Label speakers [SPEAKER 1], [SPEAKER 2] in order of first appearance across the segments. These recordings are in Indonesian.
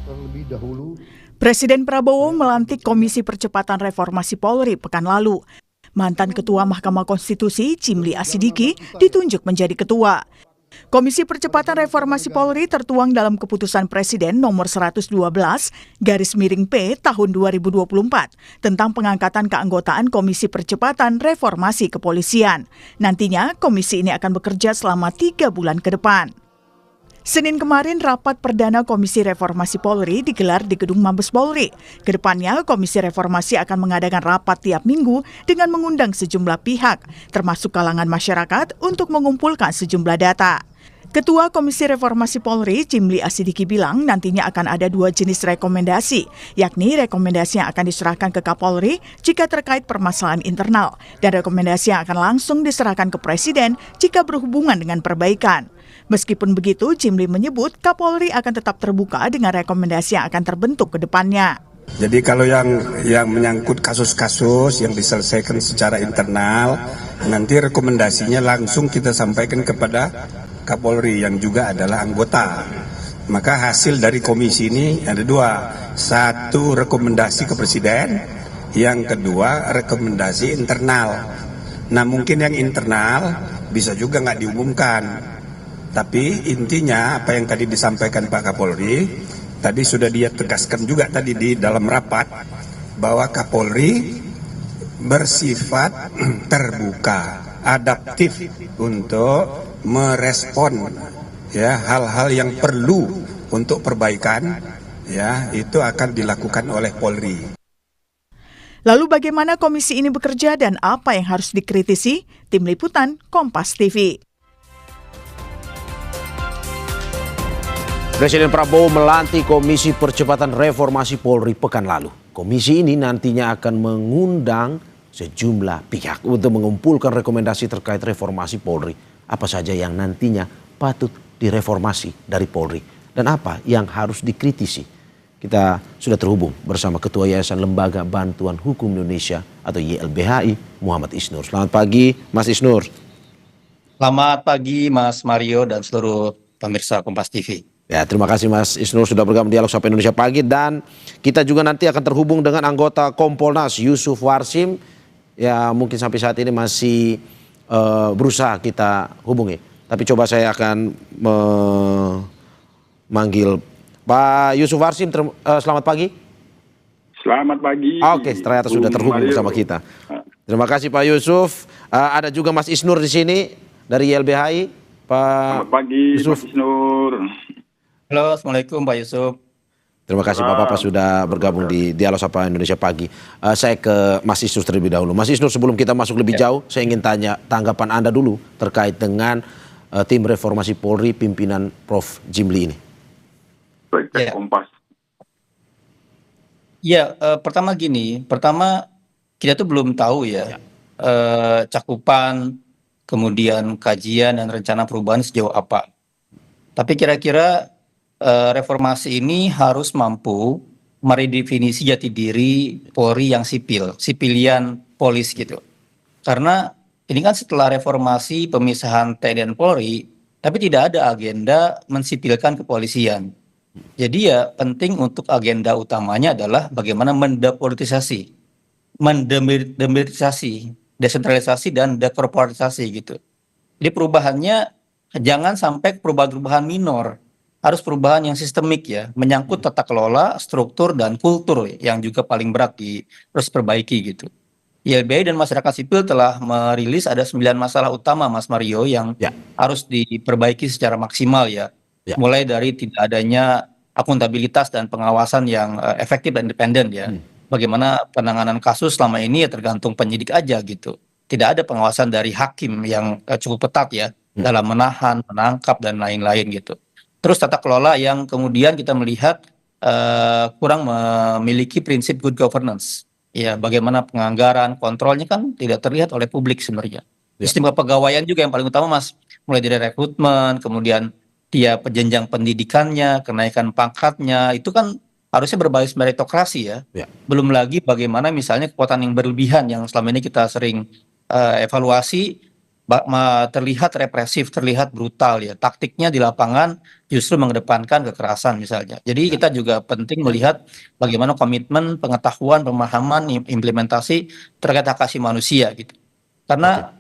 [SPEAKER 1] Terlebih dahulu,
[SPEAKER 2] Presiden Prabowo melantik Komisi Percepatan Reformasi Polri pekan lalu. Mantan Ketua Mahkamah Konstitusi Cimli Asidiki ditunjuk menjadi ketua. Komisi Percepatan Reformasi Polri tertuang dalam Keputusan Presiden nomor 112/P tahun 2024 tentang pengangkatan keanggotaan Komisi Percepatan Reformasi Kepolisian. Nantinya komisi ini akan bekerja selama 3 bulan ke depan. Senin kemarin rapat perdana Komisi Reformasi Polri digelar di Gedung Mabes Polri. Kedepannya Komisi Reformasi akan mengadakan rapat tiap minggu dengan mengundang sejumlah pihak, termasuk kalangan masyarakat untuk mengumpulkan sejumlah data. Ketua Komisi Reformasi Polri, Cimli Asidiki bilang nantinya akan ada 2 jenis rekomendasi, yakni rekomendasi yang akan diserahkan ke Kapolri jika terkait permasalahan internal, dan rekomendasi yang akan langsung diserahkan ke Presiden jika berhubungan dengan perbaikan. Meskipun begitu, Cimli menyebut Kapolri akan tetap terbuka dengan rekomendasi yang akan terbentuk ke depannya.
[SPEAKER 3] Jadi kalau yang menyangkut kasus-kasus yang diselesaikan secara internal, nanti rekomendasinya langsung kita sampaikan kepada Kapolri yang juga adalah anggota. Maka hasil dari komisi ini ada 2. 1 rekomendasi ke Presiden, yang kedua rekomendasi internal. Nah mungkin yang internal bisa juga nggak diumumkan. Tapi intinya apa yang tadi disampaikan Pak Kapolri, tadi sudah dia tegaskan juga tadi di dalam rapat, bahwa Kapolri bersifat terbuka, adaptif untuk merespon ya hal-hal yang perlu untuk perbaikan, ya itu akan dilakukan oleh Polri.
[SPEAKER 2] Lalu bagaimana komisi ini bekerja dan apa yang harus dikritisi? Tim Liputan Kompas TV.
[SPEAKER 4] Presiden Prabowo melantik Komisi Percepatan Reformasi Polri pekan lalu. Komisi ini nantinya akan mengundang sejumlah pihak untuk mengumpulkan rekomendasi terkait reformasi Polri. Apa saja yang nantinya patut direformasi dari Polri dan apa yang harus dikritisi. Kita sudah terhubung bersama Ketua Yayasan Lembaga Bantuan Hukum Indonesia atau YLBHI, Muhammad Isnur. Selamat pagi, Mas Isnur.
[SPEAKER 5] Selamat pagi, Mas Mario dan seluruh pemirsa Kompas TV.
[SPEAKER 4] Ya, terima kasih Mas Isnur sudah bergabung di Dialog Sapa Indonesia Pagi, dan kita juga nanti akan terhubung dengan anggota Kompolnas Yusuf Warsim. Ya, mungkin sampai saat ini masih berusaha kita hubungi. Tapi coba saya akan memanggil Pak Yusuf Warsim. Selamat pagi.
[SPEAKER 6] Selamat pagi.
[SPEAKER 4] Oke, ternyata sudah terhubung bersama kita. Terima kasih Pak Yusuf. Ada juga Mas Isnur di sini dari YLBHI. Pak
[SPEAKER 6] Selamat pagi,
[SPEAKER 4] Yusuf.
[SPEAKER 6] Mas Isnur.
[SPEAKER 5] Halo, Assalamualaikum Pak Yusuf.
[SPEAKER 4] Terima kasih Bapak-Bapak sudah bergabung di Dialog Sapa Indonesia Pagi. Saya ke Mas Isnur terlebih dahulu. Mas Isnur, sebelum kita masuk lebih jauh, saya ingin tanya tanggapan Anda dulu terkait dengan tim reformasi Polri pimpinan Prof. Jimli ini.
[SPEAKER 6] Baik, Kompas.
[SPEAKER 5] Ya, pertama kita tuh belum tahu ya, cakupan, kemudian kajian dan rencana perubahan sejauh apa. Tapi kira-kira reformasi ini harus mampu meredefinisi jati diri Polri yang sipilian polis gitu. Karena ini kan setelah reformasi pemisahan TNI dan Polri, tapi tidak ada agenda mensipilkan kepolisian. Jadi ya penting untuk agenda utamanya adalah bagaimana mendepolitisasi, mendemilitisasi, desentralisasi dan dekorporatisasi gitu. Jadi perubahannya jangan sampai perubahan-perubahan minor. Harus perubahan yang sistemik ya, menyangkut tata kelola, struktur, dan kultur yang juga paling berat harus perbaiki gitu. YLBHI dan masyarakat sipil telah merilis ada 9 masalah utama Mas Mario yang harus diperbaiki secara maksimal ya. Mulai dari tidak adanya akuntabilitas dan pengawasan yang efektif dan independen ya. Bagaimana penanganan kasus selama ini ya tergantung penyidik aja gitu. Tidak ada pengawasan dari hakim yang cukup ketat ya dalam menahan, menangkap, dan lain-lain gitu. Terus tata kelola yang kemudian kita melihat kurang memiliki prinsip good governance. Ya, bagaimana penganggaran, kontrolnya kan tidak terlihat oleh publik sebenarnya. Sistem kepegawaian juga yang paling utama Mas. Mulai dari rekrutmen, kemudian dia penjenjang pendidikannya, kenaikan pangkatnya, itu kan harusnya berbasis meritokrasi ya. Belum lagi bagaimana misalnya kekuatan yang berlebihan yang selama ini kita sering evaluasi, terlihat represif, terlihat brutal ya. Taktiknya di lapangan justru mengedepankan kekerasan misalnya. Jadi kita juga penting melihat bagaimana komitmen, pengetahuan, pemahaman, implementasi terkait hak asasi manusia gitu. Karena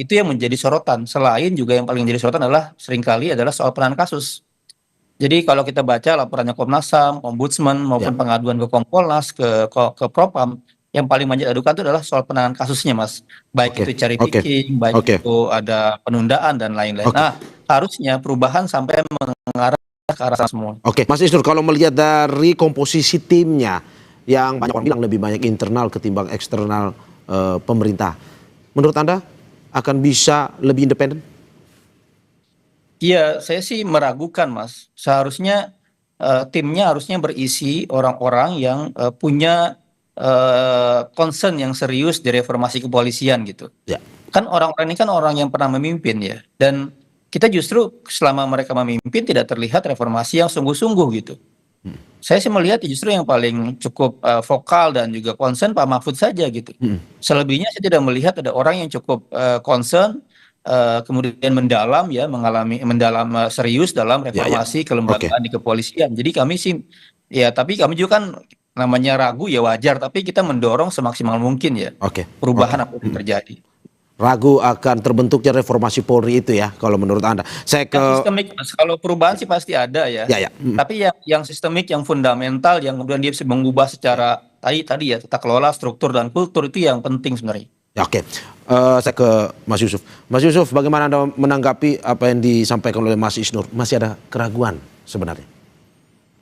[SPEAKER 5] itu yang menjadi sorotan. Selain juga yang paling menjadi sorotan adalah seringkali adalah soal penanganan kasus. Jadi kalau kita baca laporannya Komnas HAM, Ombudsman maupun pengaduan ke Kompolnas, ke Propam, yang paling banyak diadukan itu adalah soal penanganan kasusnya, Mas. Baik itu cherry picking, baik itu ada penundaan dan lain-lain. Nah, harusnya perubahan sampai mengarah ke arah semua.
[SPEAKER 4] Oke, Mas Isnur, kalau melihat dari komposisi timnya yang banyak orang bilang lebih banyak internal ketimbang eksternal pemerintah, menurut Anda akan bisa lebih independen?
[SPEAKER 5] Iya, saya sih meragukan, Mas. Seharusnya timnya harusnya berisi orang-orang yang punya concern yang serius di reformasi kepolisian gitu.
[SPEAKER 4] Ya.
[SPEAKER 5] Kan orang-orang ini kan orang yang pernah memimpin ya. Dan kita justru selama mereka memimpin tidak terlihat reformasi yang sungguh-sungguh gitu. Saya sih melihat justru yang paling cukup vokal dan juga concern Pak Mahfud saja gitu. Selebihnya saya tidak melihat ada orang yang cukup concern kemudian mendalam serius dalam reformasi kelembagaan di kepolisian. Jadi kami sih ya, tapi kami juga kan namanya ragu ya wajar, tapi kita mendorong semaksimal mungkin ya perubahan apa yang terjadi.
[SPEAKER 4] Ragu akan terbentuknya reformasi Polri itu ya, kalau menurut Anda. Saya ke
[SPEAKER 5] sistemik, Mas. Kalau perubahan sih pasti ada ya. Tapi yang sistemik, yang fundamental, yang kemudian dia bisa mengubah secara tadi ya tata kelola, struktur dan kultur itu yang penting sebenarnya.
[SPEAKER 4] Ya, saya ke Mas Yusuf. Mas Yusuf, bagaimana Anda menanggapi apa yang disampaikan oleh Mas Isnur? Masih ada keraguan sebenarnya?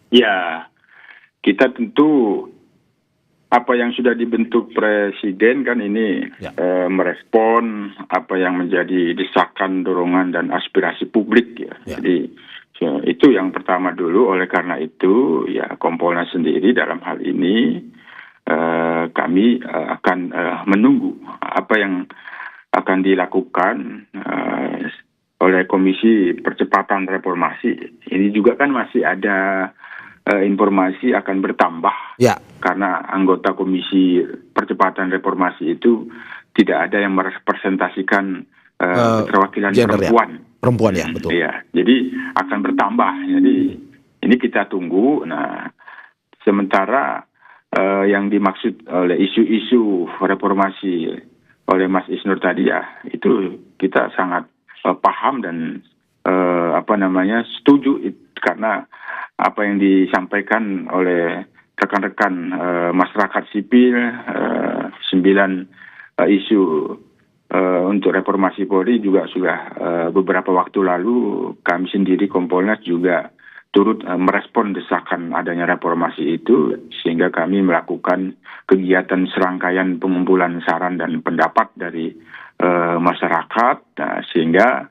[SPEAKER 6] Ya, kita tentu apa yang sudah dibentuk Presiden kan ini merespon apa yang menjadi desakan, dorongan dan aspirasi publik ya. Jadi itu yang pertama dulu. Oleh karena itu ya Kompolnas sendiri dalam hal ini kami akan menunggu apa yang akan dilakukan oleh Komisi Percepatan Reformasi. Ini juga kan masih ada informasi akan bertambah karena anggota Komisi Percepatan Reformasi itu tidak ada yang merepresentasikan keterwakilan
[SPEAKER 4] perempuan ya, betul.
[SPEAKER 6] Ya, jadi akan bertambah. Jadi ini kita tunggu. Nah, sementara yang dimaksud oleh isu-isu reformasi oleh Mas Isnur tadi ya, itu kita sangat paham dan setuju karena apa yang disampaikan oleh rekan-rekan masyarakat sipil, 9 isu untuk reformasi Polri juga sudah beberapa waktu lalu kami sendiri Kompolnas juga turut merespon desakan adanya reformasi itu, sehingga kami melakukan kegiatan serangkaian pengumpulan saran dan pendapat dari masyarakat, sehingga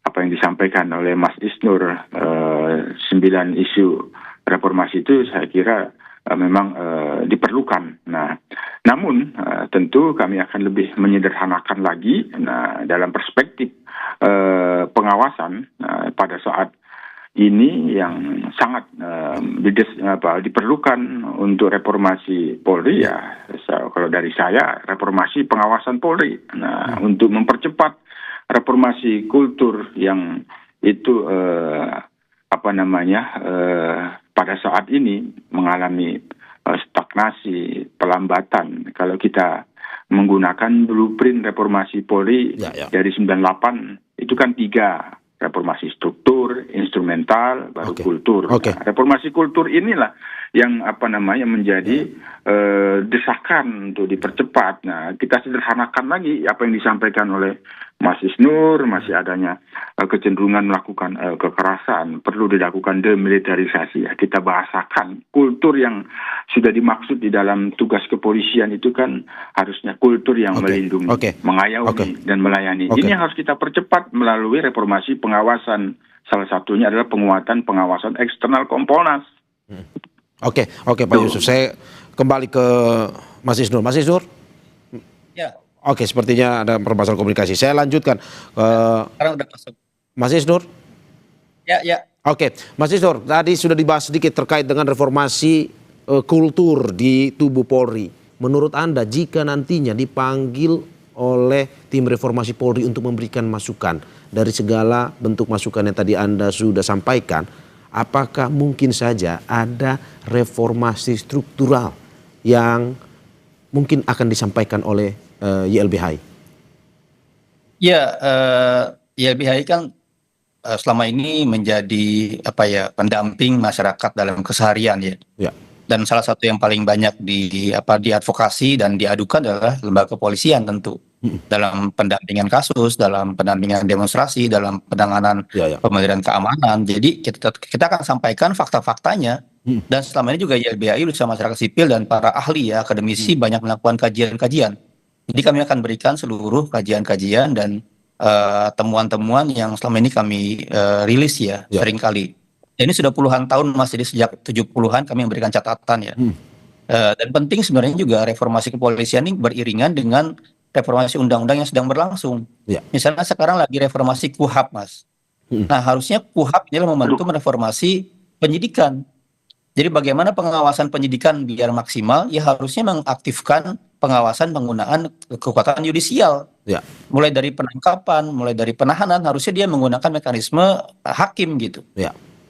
[SPEAKER 6] apa yang disampaikan oleh Mas Isnur 9 isu reformasi itu saya kira memang diperlukan. Nah, namun tentu kami akan lebih menyederhanakan lagi. Nah, dalam perspektif pengawasan pada saat ini yang sangat diperlukan untuk reformasi Polri ya, kalau dari saya reformasi pengawasan Polri. Nah, untuk mempercepat reformasi kultur yang itu pada saat ini mengalami stagnasi, pelambatan. Kalau kita menggunakan blueprint reformasi Polri dari 98 itu kan 3. Reformasi struktur, instrumental, baru kultur. Nah, reformasi kultur inilah yang menjadi desakan untuk dipercepat. Nah, kita sederhanakan lagi apa yang disampaikan oleh Mas Isnur, masih adanya kecenderungan melakukan kekerasan, perlu dilakukan demilitarisasi. Ya. Kita bahasakan kultur yang sudah dimaksud di dalam tugas kepolisian itu kan harusnya kultur yang melindungi, mengayomi dan melayani. Ini yang harus kita percepat melalui reformasi pengawasan. Salah satunya adalah penguatan pengawasan eksternal Kompolnas.
[SPEAKER 4] Oke Pak Yusuf, saya kembali ke Mas Isnur. Mas Isnur?
[SPEAKER 5] Ya.
[SPEAKER 4] Oke, sepertinya ada permasalahan komunikasi. Saya lanjutkan.
[SPEAKER 5] Sekarang udah masuk.
[SPEAKER 4] Mas Isnur?
[SPEAKER 5] Ya.
[SPEAKER 4] Oke, Mas Isnur, tadi sudah dibahas sedikit terkait dengan reformasi kultur di tubuh Polri. Menurut Anda, jika nantinya dipanggil oleh tim reformasi Polri untuk memberikan masukan dari segala bentuk masukan yang tadi Anda sudah sampaikan. Apakah mungkin saja ada reformasi struktural yang mungkin akan disampaikan oleh YLBHI?
[SPEAKER 5] Ya, YLBHI kan selama ini menjadi pendamping masyarakat dalam keseharian ya.
[SPEAKER 4] Ya.
[SPEAKER 5] Dan salah satu yang paling banyak diadvokasi dan diadukan adalah lembaga kepolisian tentu. Dalam pendampingan kasus, dalam pendampingan demonstrasi, dalam penanganan pemeliharaan keamanan. Jadi kita akan sampaikan fakta-faktanya. Dan selama ini juga YLBHI bersama masyarakat sipil dan para ahli ya, akademisi banyak melakukan kajian-kajian. Jadi kami akan berikan seluruh kajian-kajian dan temuan-temuan yang selama ini kami rilis ya seringkali. Ini sudah puluhan tahun Mas, jadi sejak 70-an kami memberikan catatan ya. Dan penting sebenarnya juga reformasi kepolisian ini beriringan dengan reformasi undang-undang yang sedang berlangsung. Misalnya sekarang lagi reformasi KUHAP Mas. Nah harusnya KUHAP ini membantu mereformasi penyidikan. Jadi bagaimana pengawasan penyidikan biar maksimal, ya harusnya mengaktifkan pengawasan penggunaan kekuatan yudisial. Mulai dari penangkapan, mulai dari penahanan, harusnya dia menggunakan mekanisme hakim gitu.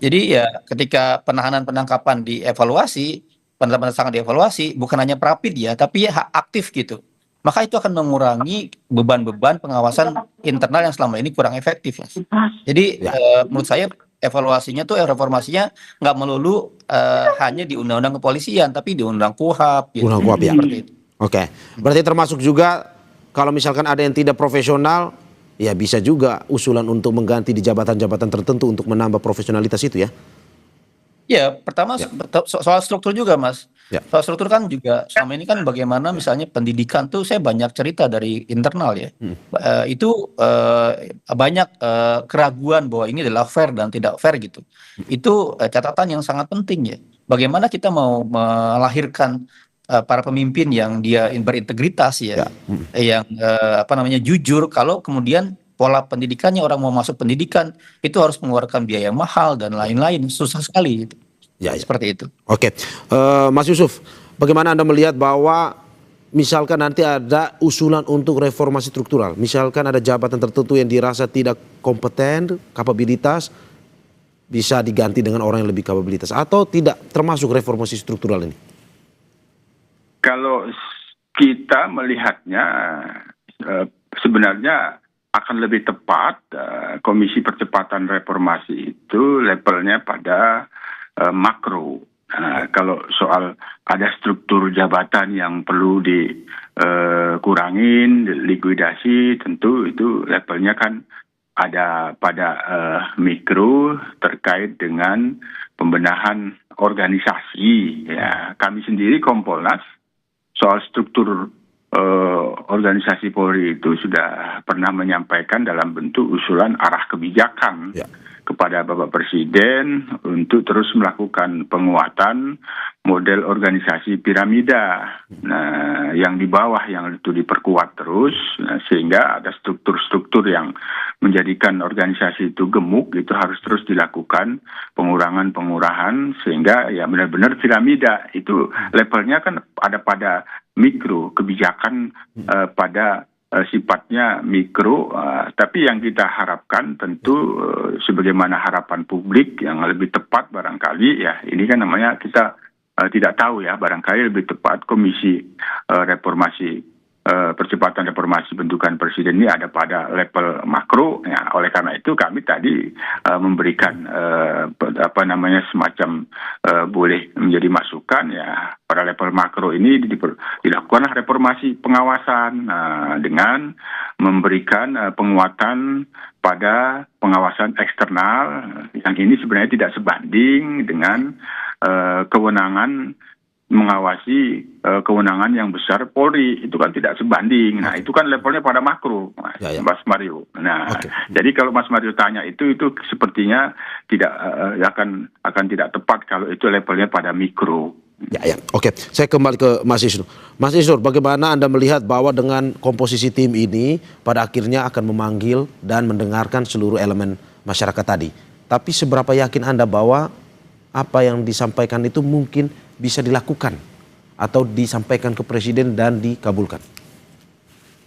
[SPEAKER 5] Jadi ya ketika penahanan penangkapan dievaluasi, penetapan dievaluasi, bukan hanya prapid ya, tapi ya aktif gitu. Maka itu akan mengurangi beban-beban pengawasan internal yang selama ini kurang efektif. Mas. Jadi menurut saya evaluasinya tuh reformasinya nggak melulu hanya di undang-undang kepolisian, tapi di undang KUHAP. Gitu.
[SPEAKER 4] Undang KUHAP ya. Oke, berarti termasuk juga kalau misalkan ada yang tidak profesional, ya bisa juga usulan untuk mengganti di jabatan-jabatan tertentu untuk menambah profesionalitas itu ya?
[SPEAKER 5] Ya, pertama soal struktur juga Mas. Soal struktur kan juga selama ini kan bagaimana misalnya pendidikan tuh saya banyak cerita dari internal ya. Itu banyak keraguan bahwa ini adalah fair dan tidak fair gitu. Itu catatan yang sangat penting ya. Bagaimana kita mau melahirkan para pemimpin yang dia berintegritas ya, yang jujur. Kalau kemudian pola pendidikannya orang mau masuk pendidikan itu harus mengeluarkan biaya mahal dan lain-lain, susah sekali. Gitu. Seperti itu. Oke,
[SPEAKER 4] Mas Yusuf, bagaimana Anda melihat bahwa misalkan nanti ada usulan untuk reformasi struktural, misalkan ada jabatan tertentu yang dirasa tidak kompeten, kapabilitas, bisa diganti dengan orang yang lebih kapabilitas atau tidak termasuk reformasi struktural ini?
[SPEAKER 6] Kalau kita melihatnya sebenarnya akan lebih tepat Komisi Percepatan Reformasi itu levelnya pada makro. Kalau soal ada struktur jabatan yang perlu dikurangin, likuidasi, tentu itu levelnya kan ada pada mikro terkait dengan pembenahan organisasi. Ya, kami sendiri Kompolnas soal struktur organisasi Polri itu sudah pernah menyampaikan dalam bentuk usulan arah kebijakan kepada Bapak Presiden untuk terus melakukan penguatan model organisasi piramida. Nah, yang di bawah yang itu diperkuat terus, sehingga ada struktur-struktur yang menjadikan organisasi itu gemuk, itu harus terus dilakukan pengurangan-pengurahan sehingga ya benar-benar piramida itu levelnya kan ada pada mikro kebijakan pada sifatnya mikro, tapi yang kita harapkan tentu sebagaimana harapan publik yang lebih tepat barangkali ya ini kan namanya kita tidak tahu ya barangkali lebih tepat Komisi Reformasi Percepatan Reformasi Bentukan Presiden ini ada pada level makro ya, oleh karena itu kami tadi memberikan semacam boleh menjadi masukan ya pada level makro ini dilakukanlah reformasi pengawasan dengan memberikan penguatan pada pengawasan eksternal yang ini sebenarnya tidak sebanding dengan kewenangan mengawasi kewenangan yang besar Polri itu kan tidak sebanding. Nah itu kan levelnya pada makro, Mas Mario. Nah jadi kalau Mas Mario tanya itu sepertinya tidak akan tidak tepat kalau itu levelnya pada mikro.
[SPEAKER 4] Oke, saya kembali ke Mas Isnur. Mas Isnur, bagaimana Anda melihat bahwa dengan komposisi tim ini pada akhirnya akan memanggil dan mendengarkan seluruh elemen masyarakat tadi. Tapi seberapa yakin Anda bahwa apa yang disampaikan itu mungkin bisa dilakukan atau disampaikan ke Presiden dan dikabulkan?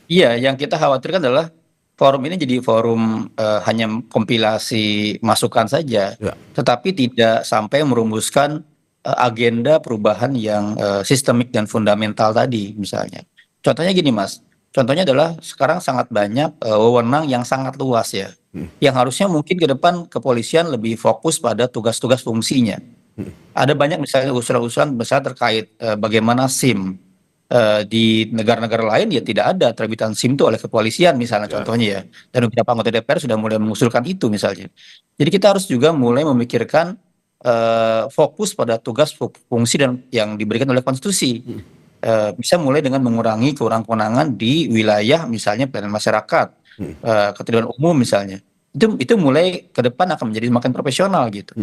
[SPEAKER 5] Iya, yang kita khawatirkan adalah forum ini jadi forum hanya kompilasi masukan saja,
[SPEAKER 4] Ya.
[SPEAKER 5] tetapi tidak sampai merumuskan agenda perubahan yang sistemik dan fundamental tadi, misalnya. Contohnya gini, Mas. Contohnya adalah sekarang sangat banyak wewenang yang sangat luas ya, yang harusnya mungkin ke depan kepolisian lebih fokus pada tugas-tugas fungsinya. Ada banyak misalnya usulan-usulan besar terkait bagaimana SIM di negara-negara lain ya tidak ada terbitan SIM itu oleh kepolisian misalnya
[SPEAKER 4] Ya.
[SPEAKER 5] contohnya ya. Dan beberapa anggota DPR sudah mulai mengusulkan itu misalnya. Jadi kita harus juga mulai memikirkan fokus pada tugas fungsi dan yang diberikan oleh konstitusi. Bisa mulai dengan mengurangi kewenangan di wilayah misalnya pelayanan masyarakat, ketertiban umum misalnya. Itu mulai ke depan akan menjadi makin profesional gitu.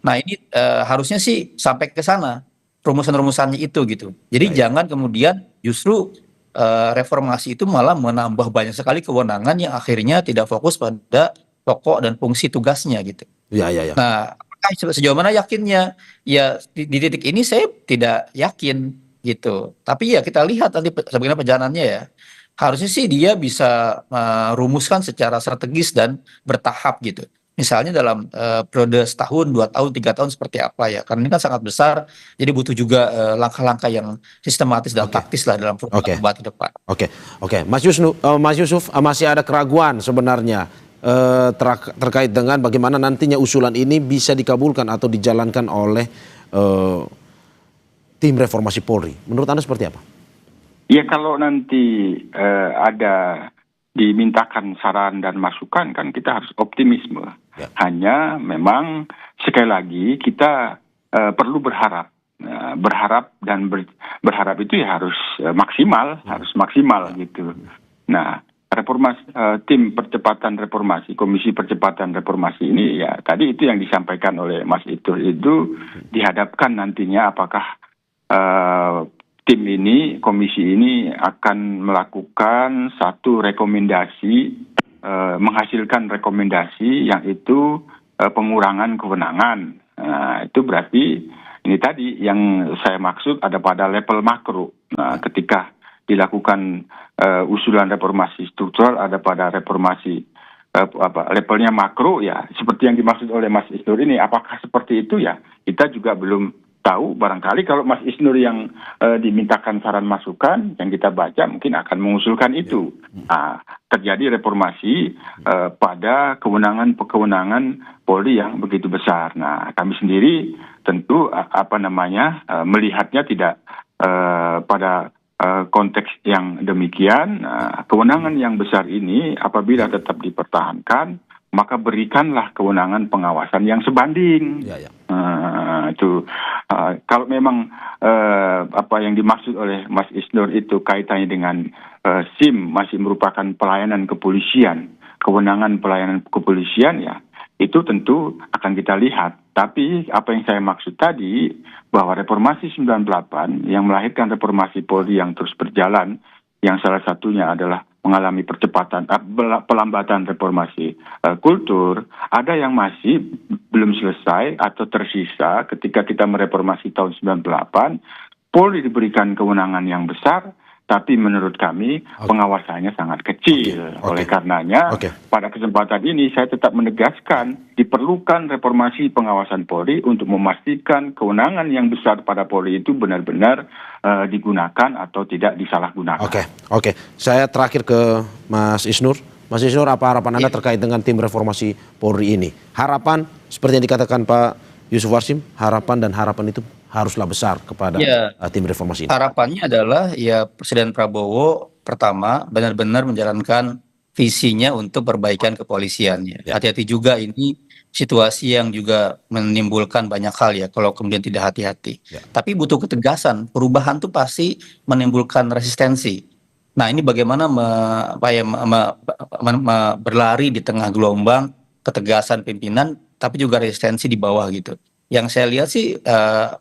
[SPEAKER 5] Nah ini harusnya sih sampai ke sana rumusan-rumusannya itu gitu. Jadi jangan kemudian justru reformasi itu malah menambah banyak sekali kewenangan yang akhirnya tidak fokus pada pokok dan fungsi tugasnya gitu.
[SPEAKER 4] Ya, ya, ya.
[SPEAKER 5] Nah, apakah sejauh mana yakinnya? Ya di titik ini saya tidak yakin gitu. Tapi ya kita lihat nanti bagaimana perjalanannya ya. Harusnya sih dia bisa merumuskan secara strategis dan bertahap gitu. Misalnya dalam periode setahun, 2 tahun, 3 tahun seperti apa ya? Karena ini kan sangat besar, jadi butuh juga langkah-langkah yang sistematis dan
[SPEAKER 4] Oke.
[SPEAKER 5] taktis lah dalam perubahan ke depan.
[SPEAKER 4] Oke, oke, Mas Yusuf, masih ada keraguan sebenarnya terkait dengan bagaimana nantinya usulan ini bisa dikabulkan atau dijalankan oleh tim reformasi Polri. Menurut Anda seperti apa?
[SPEAKER 6] Ya kalau nanti ada dimintakan saran dan masukan kan kita harus optimisme.
[SPEAKER 4] Ya.
[SPEAKER 6] Hanya memang sekali lagi kita perlu berharap. Berharap dan berharap itu ya harus maksimal gitu. Nah, tim percepatan reformasi, komisi percepatan reformasi ini ya tadi itu yang disampaikan oleh Mas itu dihadapkan nantinya apakah tim ini, komisi ini akan melakukan satu rekomendasi, menghasilkan rekomendasi yang itu pengurangan kewenangan. Itu berarti ini tadi yang saya maksud ada pada level makro. Nah, ketika dilakukan usulan reformasi struktural ada pada reformasi levelnya makro ya seperti yang dimaksud oleh Mas Isnur ini. Apakah seperti itu ya? Kita juga belum tahu, barangkali kalau Mas Isnur yang dimintakan saran masukan yang kita baca mungkin akan mengusulkan itu. Nah, terjadi reformasi pada kewenangan Polri yang begitu besar. Nah, kami sendiri tentu melihatnya tidak pada konteks yang demikian. Kewenangan yang besar ini apabila tetap dipertahankan maka berikanlah kewenangan pengawasan yang sebanding. Kalau memang apa yang dimaksud oleh Mas Isnur itu kaitannya dengan SIM masih merupakan pelayanan kepolisian, kewenangan pelayanan kepolisian ya, itu tentu akan kita lihat. Tapi apa yang saya maksud tadi bahwa reformasi 98 yang melahirkan reformasi Polri yang terus berjalan, yang salah satunya adalah mengalami pelambatan reformasi kultur, ada yang masih belum selesai atau tersisa ketika kita mereformasi tahun 98, Polri diberikan kewenangan yang besar, tapi menurut kami pengawasannya sangat kecil. Oleh karenanya, pada kesempatan ini saya tetap menegaskan diperlukan reformasi pengawasan Polri untuk memastikan kewenangan yang besar pada Polri itu benar-benar digunakan atau tidak disalahgunakan.
[SPEAKER 4] Oke. Saya terakhir ke Mas Isnur. Mas Isnur, apa harapan Anda terkait dengan tim reformasi Polri ini? Harapan, seperti yang dikatakan Pak Yusuf Warsim, harapan itu haruslah besar kepada tim reformasi ini.
[SPEAKER 5] Harapannya adalah ya Presiden Prabowo pertama benar-benar menjalankan visinya untuk perbaikan kepolisian. Hati-hati juga ini situasi yang juga menimbulkan banyak hal ya kalau kemudian tidak hati-hati. Tapi butuh ketegasan. Perubahan tuh pasti menimbulkan resistensi. Nah ini bagaimana berlari di tengah gelombang ketegasan pimpinan, tapi juga resistensi di bawah gitu. Yang saya lihat sih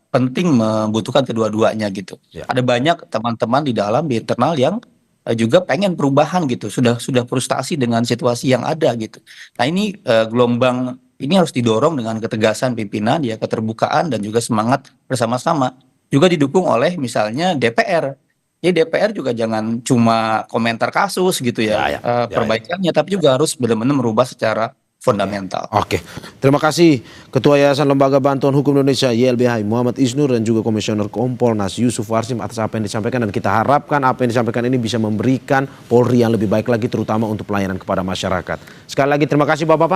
[SPEAKER 5] penting membutuhkan kedua-duanya gitu. Ada banyak teman-teman di internal yang juga pengen perubahan gitu, sudah frustasi dengan situasi yang ada gitu. Nah ini gelombang ini harus didorong dengan ketegasan pimpinan ya, keterbukaan dan juga semangat bersama-sama. Juga didukung oleh misalnya DPR Jadi DPR juga jangan cuma komentar kasus gitu ya, perbaikannya, tapi juga harus benar-benar merubah secara fundamental.
[SPEAKER 4] Oke, terima kasih Ketua Yayasan Lembaga Bantuan Hukum Indonesia YLBHI Muhammad Isnur dan juga Komisioner Kompolnas Yusuf Warsim atas apa yang disampaikan, dan kita harapkan apa yang disampaikan ini bisa memberikan Polri yang lebih baik lagi terutama untuk pelayanan kepada masyarakat. Sekali lagi terima kasih Bapak-Bapak.